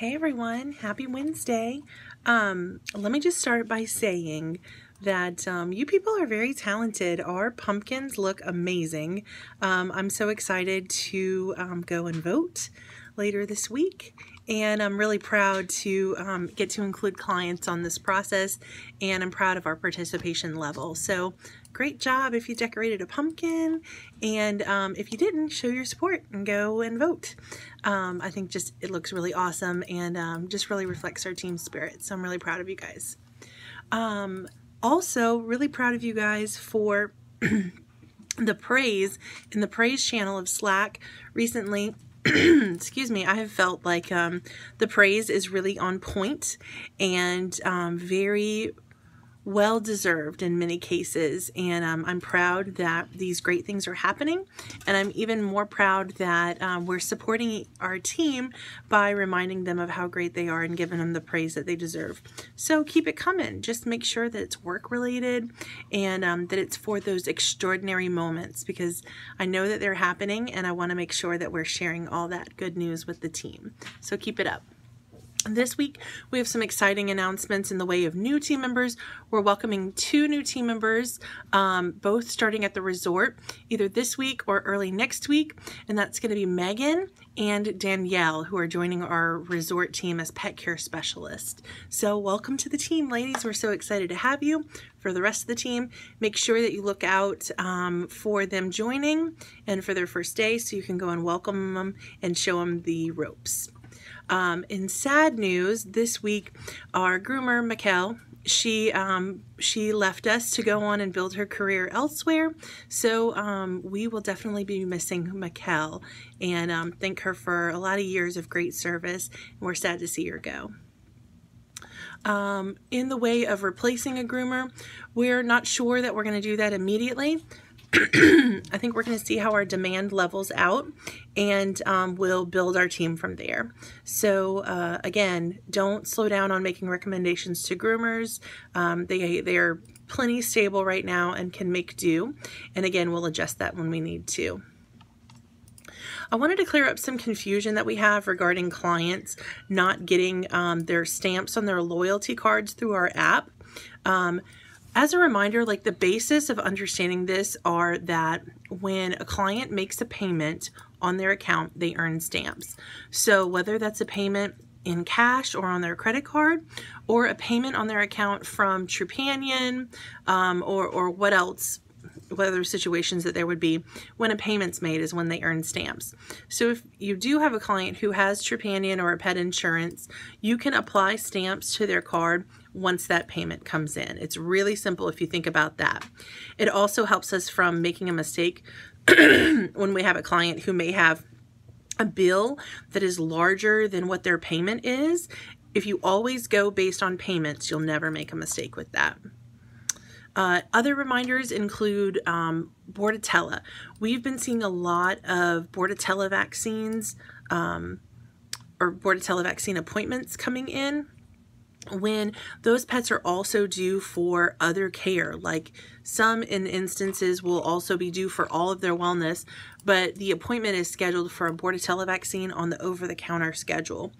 Hey everyone, happy Wednesday. Let me just start by saying that you people are very talented. Our pumpkins look amazing. I'm so excited to go and vote later this week, and I'm really proud to get to include clients on this process, and I'm proud of our participation level. So great job if you decorated a pumpkin, and if you didn't, show your support and go and vote. I think just it looks really awesome, and just really reflects our team spirit. So I'm really proud of you guys. Also really proud of you guys for the praise in the praise channel of Slack recently. Excuse me, I have felt like the praise is really on point and very well deserved in many cases, and I'm proud that these great things are happening, and I'm even more proud that we're supporting our team by reminding them of how great they are and giving them the praise that they deserve. So keep it coming. Just make sure that it's work related and that it's for those extraordinary moments, because I know that they're happening, and I want to make sure that we're sharing all that good news with the team. So keep it up. This week, we have some exciting announcements in the way of new team members. We're welcoming 2 new team members, both starting at the resort, either this week or early next week. And that's going to be Megan and Danielle, who are joining our resort team as pet care specialists. So welcome to the team, ladies. We're so excited to have you. For the rest of the team, make sure that you look out for them joining and for their first day, so you can go and welcome them and show them the ropes. In sad news, this week, our groomer, Mikkel, she left us to go on and build her career elsewhere. So we will definitely be missing Mikkel, and thank her for a lot of years of great service. And we're sad to see her go. In the way of replacing a groomer, we're not sure that we're going to do that immediately. I think we're going to see how our demand levels out, and we'll build our team from there. So again, don't slow down on making recommendations to groomers. They are plenty stable right now and can make do. And again, we'll adjust that when we need to. I wanted to clear up some confusion that we have regarding clients not getting their stamps on their loyalty cards through our app. As a reminder, like the basis of understanding this are that when a client makes a payment on their account, they earn stamps. So whether that's a payment in cash or on their credit card, or a payment on their account from Trupanion, or what else, what other situations that there would be, when a payment's made is when they earn stamps. So if you do have a client who has Trupanion or a pet insurance, you can apply stamps to their card once that payment comes in. It's really simple if you think about that. It also helps us from making a mistake when we have a client who may have a bill that is larger than what their payment is. If you always go based on payments, you'll never make a mistake with that. Other reminders include Bordetella. We've been seeing a lot of Bordetella vaccines or Bordetella vaccine appointments coming in when those pets are also due for other care. Like some instances will also be due for all of their wellness, but the appointment is scheduled for a Bordetella vaccine on the over-the-counter schedule.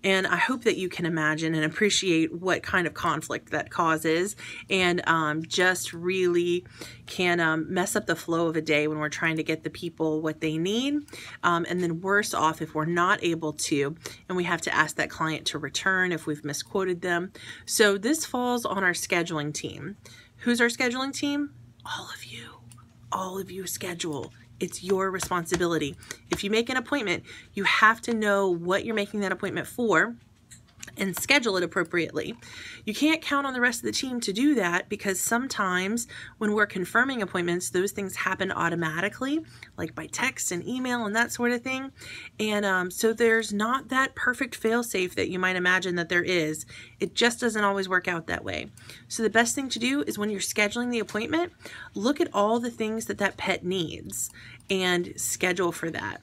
And I hope that you can imagine and appreciate what kind of conflict that causes, and just really can mess up the flow of a day when we're trying to get the people what they need. And then worse off if we're not able to, and we have to ask that client to return if we've misquoted them. So this falls on our scheduling team. Who's our scheduling team? All of you. All of you schedule. It's your responsibility. If you make an appointment, you have to know what you're making that appointment for and schedule it appropriately. You can't count on the rest of the team to do that, because sometimes when we're confirming appointments, those things happen automatically, like by text and email and that sort of thing. And so there's not that perfect fail-safe that you might imagine that there is. It just doesn't always work out that way. So the best thing to do is when you're scheduling the appointment, look at all the things that that pet needs and schedule for that.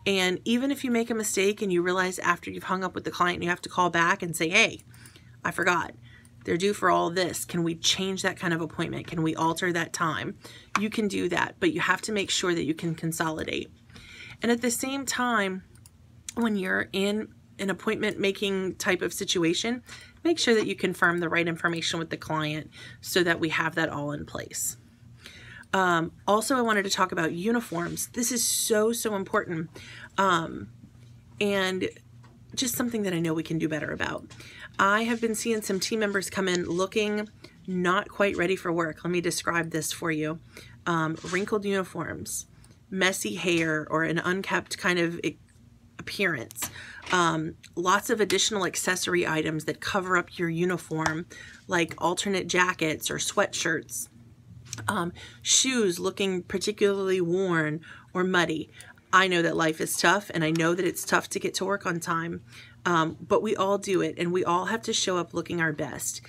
And even if you make a mistake and you realize after you've hung up with the client, you have to call back and say, hey, I forgot. They're due for all this. Can we change that kind of appointment? Can we alter that time? You can do that, but you have to make sure that you can consolidate. And at the same time, when you're in an appointment making type of situation, make sure that you confirm the right information with the client so that we have that all in place. Also, I wanted to talk about uniforms. This is so important, and just something that I know we can do better about. I have been seeing some team members come in looking not quite ready for work. Let me describe this for you. Wrinkled uniforms, messy hair, or an unkept kind of appearance. Lots of additional accessory items that cover up your uniform, like alternate jackets or sweatshirts. Shoes looking particularly worn or muddy. I know that life is tough, and I know that it's tough to get to work on time, but we all do it, and we all have to show up looking our best.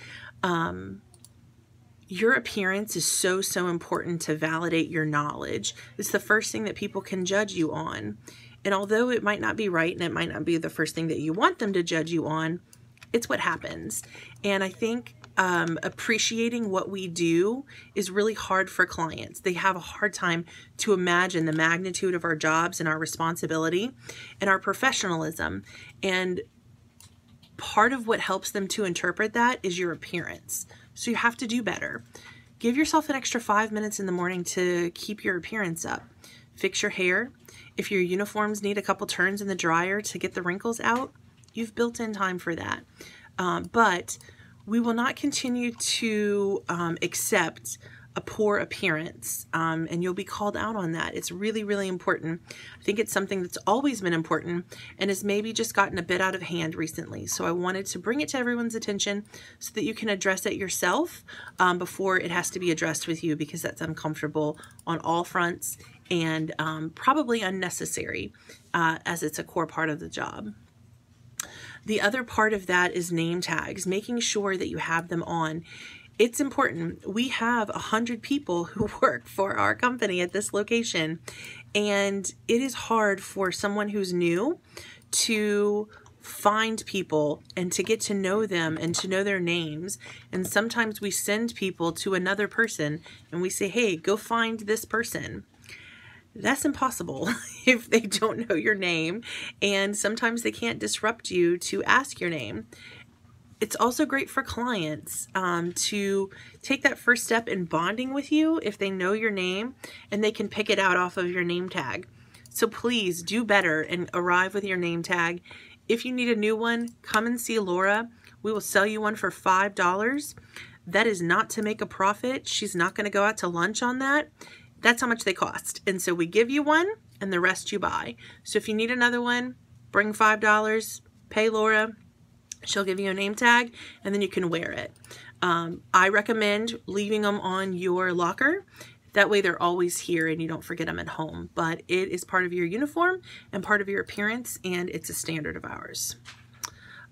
Your appearance is so important to validate your knowledge. It's the first thing that people can judge you on. And although it might not be right and it might not be the first thing that you want them to judge you on, it's what happens. And I think appreciating what we do is really hard for clients. They have a hard time to imagine the magnitude of our jobs and our responsibility and our professionalism. And part of what helps them to interpret that is your appearance. So you have to do better. Give yourself an extra 5 minutes in the morning to keep your appearance up. Fix your hair. If your uniforms need a couple turns in the dryer to get the wrinkles out, you've built in time for that. But we will not continue to accept a poor appearance, and you'll be called out on that. It's really important. I think it's something that's always been important and has maybe just gotten a bit out of hand recently. So I wanted to bring it to everyone's attention so that you can address it yourself before it has to be addressed with you, because that's uncomfortable on all fronts and probably unnecessary as it's a core part of the job. The other part of that is name tags, making sure that you have them on. It's important. We have 100 people who work for our company at this location, and it is hard for someone who's new to find people and to get to know them and to know their names. And sometimes we send people to another person and we say, hey, go find this person. That's impossible if they don't know your name, and sometimes they can't disrupt you to ask your name. It's also great for clients to take that first step in bonding with you if they know your name and they can pick it out off of your name tag. So please do better and arrive with your name tag. If you need a new one, come and see Laura. We will sell you one for $5. That is not to make a profit. She's not going to go out to lunch on that. That's how much they cost. And so we give you one and the rest you buy. So if you need another one, bring $5, pay Laura. She'll give you a name tag and then you can wear it. I recommend leaving them on your locker. That way they're always here and you don't forget them at home. But it is part of your uniform and part of your appearance, and it's a standard of ours.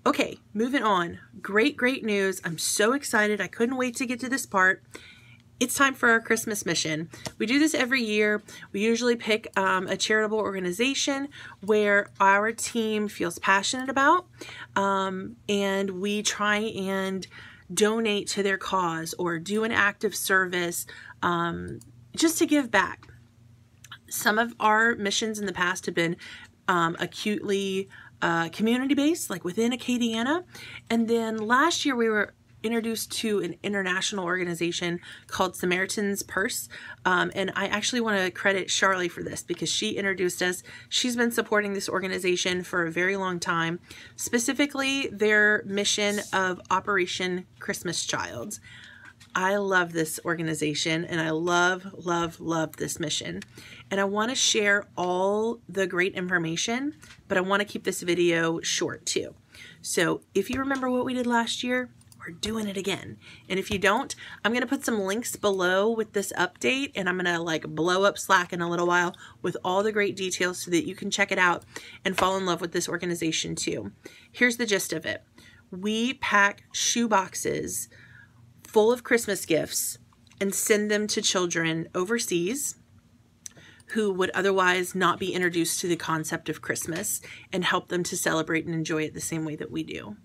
Okay, moving on. Great news. I'm so excited. I couldn't wait to get to this part. It's time for our Christmas mission. We do this every year. We usually pick a charitable organization where our team feels passionate about, and we try and donate to their cause or do an act of service just to give back. Some of our missions in the past have been acutely community-based, like within Acadiana, and then last year we were introduced to an international organization called Samaritan's Purse, and I actually want to credit Charlie for this because she introduced us. She's been supporting this organization for a very long time, specifically their mission of Operation Christmas Child. I love this organization and I love this mission, and I want to share all the great information, but I want to keep this video short too. So if you remember what we did last year, we're doing it again. And if you don't, I'm going to put some links below with this update, and I'm going to like blow up Slack in a little while with all the great details so that you can check it out and fall in love with this organization too. Here's the gist of it. We pack shoe boxes full of Christmas gifts and send them to children overseas who would otherwise not be introduced to the concept of Christmas, and help them to celebrate and enjoy it the same way that we do.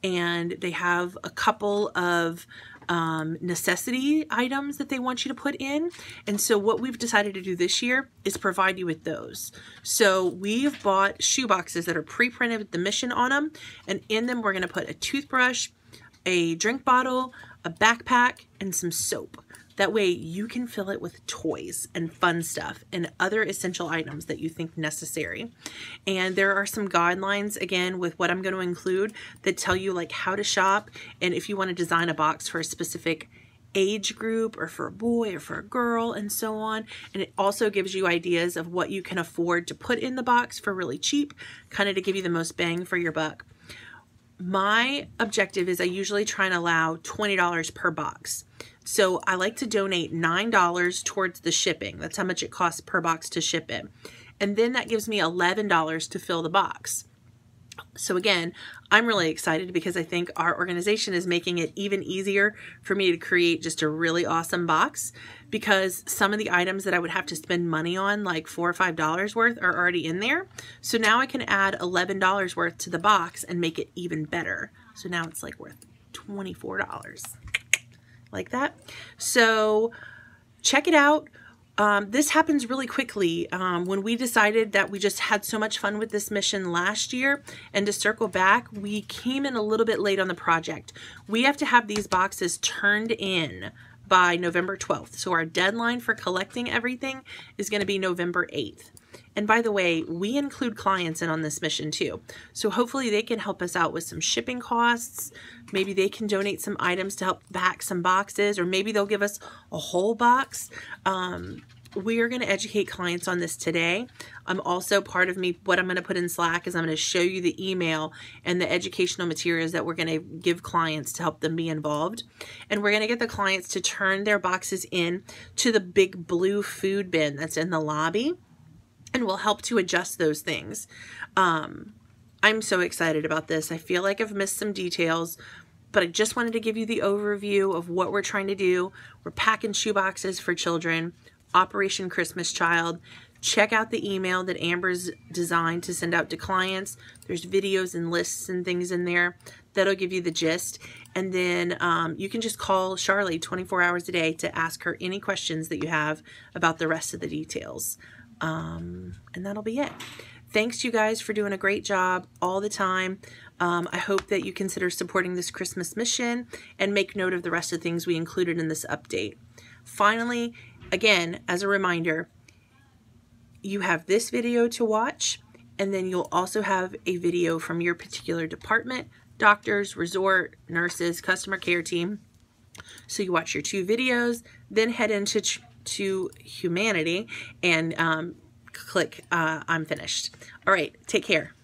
And they have a couple of necessity items that they want you to put in. And so what we've decided to do this year is provide you with those. So we've bought shoe boxes that are pre-printed with the mission on them. And in them, we're going to put a toothbrush, a drink bottle, a backpack, and some soap. That way you can fill it with toys and fun stuff and other essential items that you think necessary. And there are some guidelines, again, with what I'm going to include that tell you like how to shop, and if you want to design a box for a specific age group or for a boy or for a girl and so on. And it also gives you ideas of what you can afford to put in the box for really cheap, kind of to give you the most bang for your buck. My objective is I usually try and allow $20 per box. So I like to donate $9 towards the shipping. That's how much it costs per box to ship it. And then that gives me $11 to fill the box. So again, I'm really excited because I think our organization is making it even easier for me to create just a really awesome box, because some of the items that I would have to spend money on, like $4 or $5 worth, are already in there. So now I can add $11 worth to the box and make it even better. So now it's like worth $24. Like that. So check it out. This happens really quickly. When we decided that we just had so much fun with this mission last year, and to circle back, we came in a little bit late on the project. We have to have these boxes turned in by November 12th. So our deadline for collecting everything is going to be November 8th. And by the way, we include clients in on this mission too. So hopefully they can help us out with some shipping costs. Maybe they can donate some items to help pack some boxes, or maybe they'll give us a whole box. We are going to educate clients on this today. I'm also, part of me, what I'm going to put in Slack is I'm going to show you the email and the educational materials that we're going to give clients to help them be involved. And we're going to get the clients to turn their boxes in to the big blue food bin that's in the lobby, and we'll help to adjust those things. I'm so excited about this. I feel like I've missed some details, but I just wanted to give you the overview of what we're trying to do. We're packing shoe boxes for children, Operation Christmas Child. Check out the email that Amber's designed to send out to clients. There's videos and lists and things in there that'll give you the gist. And then you can just call Charlie 24 hours a day to ask her any questions that you have about the rest of the details. And that'll be it. Thanks, you guys, for doing a great job all the time. I hope that you consider supporting this Christmas mission and make note of the rest of the things we included in this update. Finally, again, as a reminder, you have this video to watch, and then you'll also have a video from your particular department, doctors, resort, nurses, customer care team. So you watch your 2 videos, then head into Humanity and click I'm finished. All right, take care.